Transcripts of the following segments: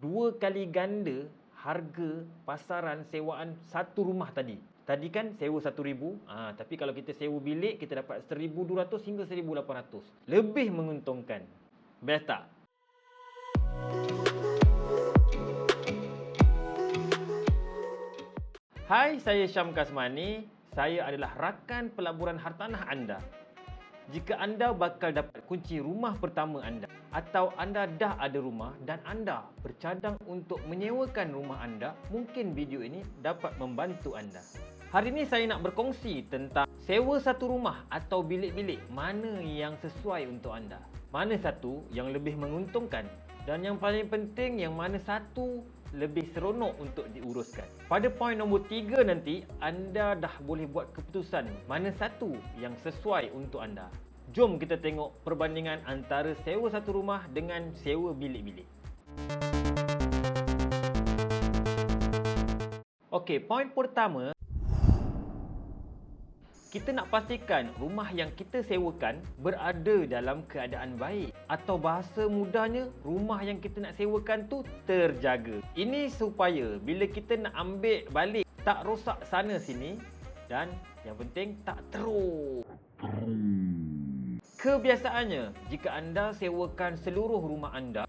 2 kali ganda harga pasaran sewaan satu rumah tadi. Tadi kan sewa RM1,000, tapi kalau kita sewa bilik, kita dapat RM1,200 hingga RM1,800. Lebih menguntungkan. Best tak? Hai, saya Syam Kasmani. Saya adalah rakan pelaburan hartanah anda. Jika anda bakal dapat kunci rumah pertama anda, atau anda dah ada rumah dan anda bercadang untuk menyewakan rumah anda, mungkin video ini dapat membantu anda. Hari ini saya nak berkongsi tentang sewa satu rumah atau bilik-bilik mana yang sesuai untuk anda. Mana satu yang lebih menguntungkan, dan yang paling penting yang mana satu lebih seronok untuk diuruskan. Pada poin nombor 3 nanti, anda dah boleh buat keputusan mana satu yang sesuai untuk anda. Jom kita tengok perbandingan antara sewa satu rumah dengan sewa bilik-bilik. Okey, poin pertama, kita nak pastikan rumah yang kita sewakan berada dalam keadaan baik. Atau bahasa mudahnya, rumah yang kita nak sewakan tu terjaga. Ini supaya bila kita nak ambil balik, tak rosak sana sini, dan yang penting tak teruk. Kebiasaannya, jika anda sewakan seluruh rumah anda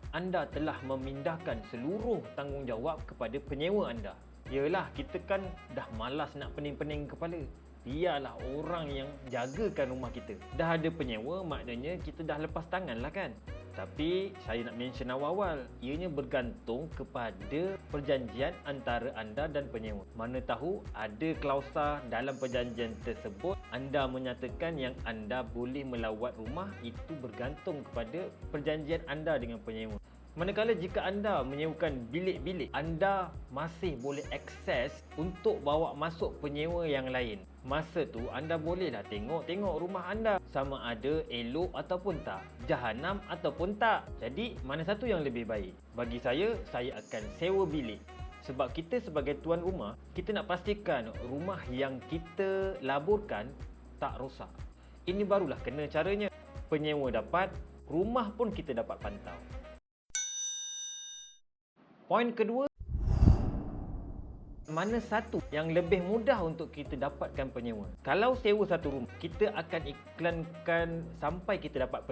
telah memindahkan seluruh tanggungjawab kepada penyewa anda. Yalah, kita kan dah malas nak pening-pening kepala. Biarlah orang yang jagakan rumah kita. Dah ada penyewa, maknanya kita dah lepas tangan lah kan. Tapi saya nak mention awal-awal, ianya bergantung kepada perjanjian antara anda dan penyewa. Mana tahu ada klausa dalam perjanjian tersebut, anda menyatakan yang anda boleh melawat rumah, itu bergantung kepada perjanjian anda dengan penyewa. Manakala jika anda menyewakan bilik-bilik, anda masih boleh akses untuk bawa masuk penyewa yang lain. Masa tu anda bolehlah tengok rumah anda sama ada elok ataupun tak, jahanam ataupun tak. Jadi mana satu yang lebih baik? Bagi saya akan sewa bilik. Sebab kita sebagai tuan rumah, kita nak pastikan rumah yang kita laburkan tak rosak. Ini barulah kena caranya. Penyewa dapat, rumah pun kita dapat pantau. Poin kedua, mana satu yang lebih mudah untuk kita dapatkan penyewa? Kalau sewa satu rumah, kita akan iklankan sampai kita dapat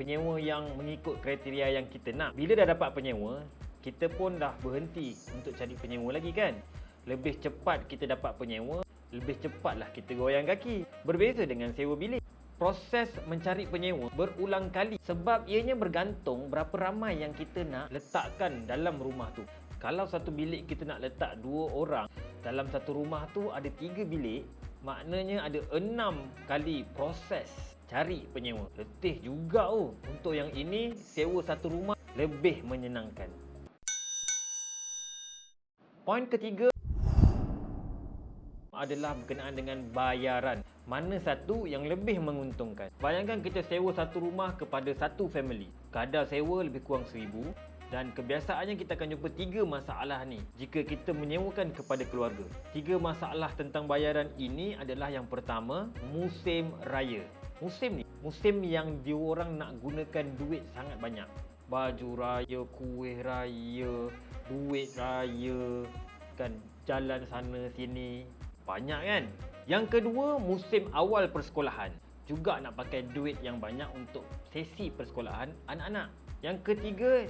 penyewa yang mengikut kriteria yang kita nak. Bila dah dapat penyewa, kita pun dah berhenti untuk cari penyewa lagi kan. Lebih cepat kita dapat penyewa, lebih cepatlah kita goyang kaki. Berbeza dengan sewa bilik. Proses mencari penyewa berulang kali sebab ianya bergantung berapa ramai yang kita nak letakkan dalam rumah tu. Kalau satu bilik kita nak letak 2 orang, dalam satu rumah tu ada 3 bilik, maknanya ada 6 kali proses cari penyewa. Letih juga Untuk yang ini, sewa satu rumah lebih menyenangkan. Poin ketiga adalah berkenaan dengan bayaran. Mana satu yang lebih menguntungkan? Bayangkan kita sewa satu rumah kepada satu family. Kadar sewa lebih kurang RM1,000 dan kebiasaannya kita akan jumpa 3 masalah ni jika kita menyewakan kepada keluarga. 3 masalah tentang bayaran ini adalah yang pertama, musim raya. Musim yang diorang nak gunakan duit sangat banyak. Baju raya, kuih raya, duit raya, kan jalan sana sini. Banyak kan? Yang kedua, musim awal persekolahan. Juga nak pakai duit yang banyak untuk sesi persekolahan anak-anak. Yang ketiga,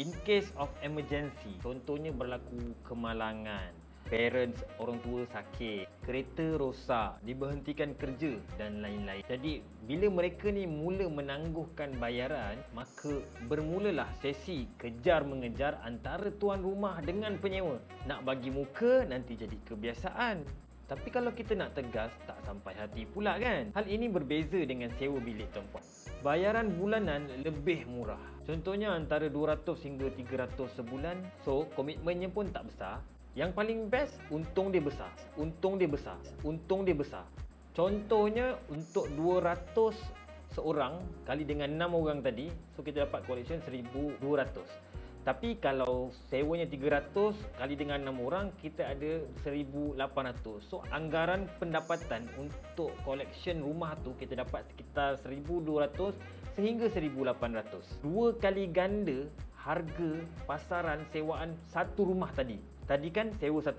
in case of emergency. Contohnya berlaku kemalangan, parents, orang tua sakit, kereta rosak, diberhentikan kerja dan lain-lain. Jadi, bila mereka ni mula menangguhkan bayaran, maka bermulalah sesi kejar-mengejar antara tuan rumah dengan penyewa. Nak bagi muka, nanti jadi kebiasaan. Tapi kalau kita nak tegas, tak sampai hati pula kan? Hal ini berbeza dengan sewa bilik tuan-puan. Bayaran bulanan lebih murah. Contohnya antara 200 hingga 300 sebulan. So, komitmennya pun tak besar. Yang paling best, untung dia besar. Contohnya untuk 200 seorang kali dengan 6 orang tadi, so kita dapat collection 1,200. Tapi kalau sewanya 300 kali dengan 6 orang, kita ada 1,800. So anggaran pendapatan untuk collection rumah tu kita dapat sekitar 1,200 sehingga 1,800. 2 kali ganda harga pasaran sewaan satu rumah tadi. Tadi kan sewa 1,000,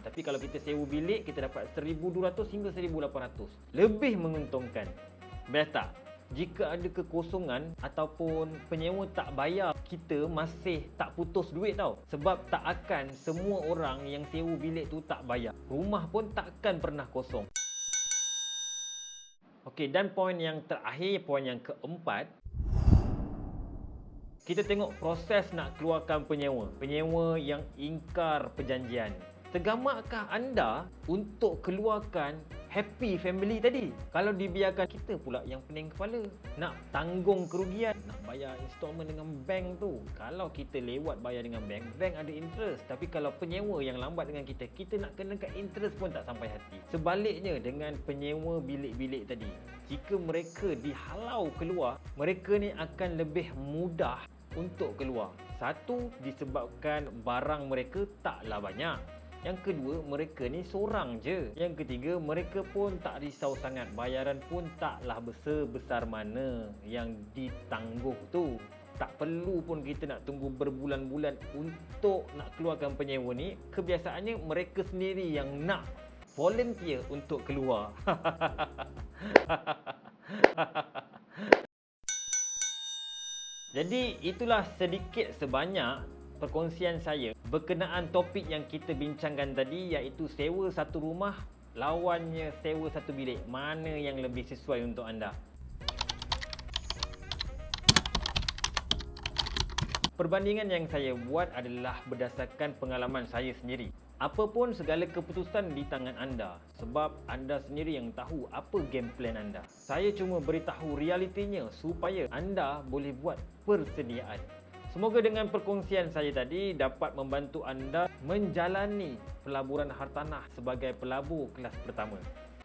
tapi kalau kita sewa bilik kita dapat 1,200 hingga 1,800. Lebih menguntungkan. Best tak? Jika ada kekosongan ataupun penyewa tak bayar, kita masih tak putus duit tau. Sebab tak akan semua orang yang sewa bilik tu tak bayar. Rumah pun takkan pernah kosong. Okey, dan poin yang terakhir, poin yang keempat, kita tengok proses nak keluarkan penyewa. Penyewa yang ingkar perjanjian. Tergamakkah anda untuk keluarkan happy family tadi? Kalau dibiarkan, kita pula yang pening kepala. Nak tanggung kerugian, nak bayar installment dengan bank tu. Kalau kita lewat bayar dengan bank, bank ada interest. Tapi kalau penyewa yang lambat dengan kita, kita nak kenakan interest pun tak sampai hati. Sebaliknya dengan penyewa bilik-bilik tadi, jika mereka dihalau keluar, mereka ni akan lebih mudah untuk keluar. Satu, disebabkan barang mereka taklah banyak. Yang kedua, mereka ni seorang je. Yang ketiga, mereka pun tak risau sangat. Bayaran pun taklah besar mana yang ditangguh tu. Tak perlu pun kita nak tunggu berbulan-bulan untuk nak keluarkan penyewa ni. Kebiasaannya mereka sendiri yang nak volunteer untuk keluar. Jadi itulah sedikit sebanyak perkongsian saya berkenaan topik yang kita bincangkan tadi, iaitu sewa satu rumah lawannya sewa satu bilik. Mana yang lebih sesuai untuk anda? Perbandingan yang saya buat adalah berdasarkan pengalaman saya sendiri. Apapun segala keputusan di tangan anda, sebab anda sendiri yang tahu apa game plan anda. Saya cuma beritahu realitinya supaya anda boleh buat persediaan. Semoga dengan perkongsian saya tadi dapat membantu anda menjalani pelaburan hartanah sebagai pelabur kelas pertama.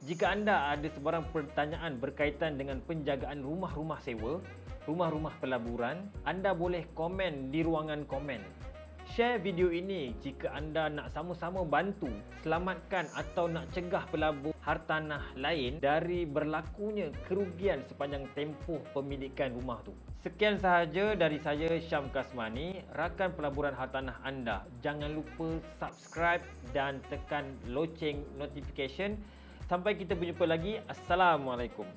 Jika anda ada sebarang pertanyaan berkaitan dengan penjagaan rumah-rumah sewa, rumah-rumah pelaburan, anda boleh komen di ruangan komen. Share video ini jika anda nak sama-sama bantu selamatkan atau nak cegah pelabur hartanah lain dari berlakunya kerugian sepanjang tempoh pemilikan rumah tu. Sekian sahaja dari saya, Syam Kasmani, rakan pelaburan hartanah anda. Jangan lupa subscribe dan tekan loceng notification. Sampai kita berjumpa lagi. Assalamualaikum.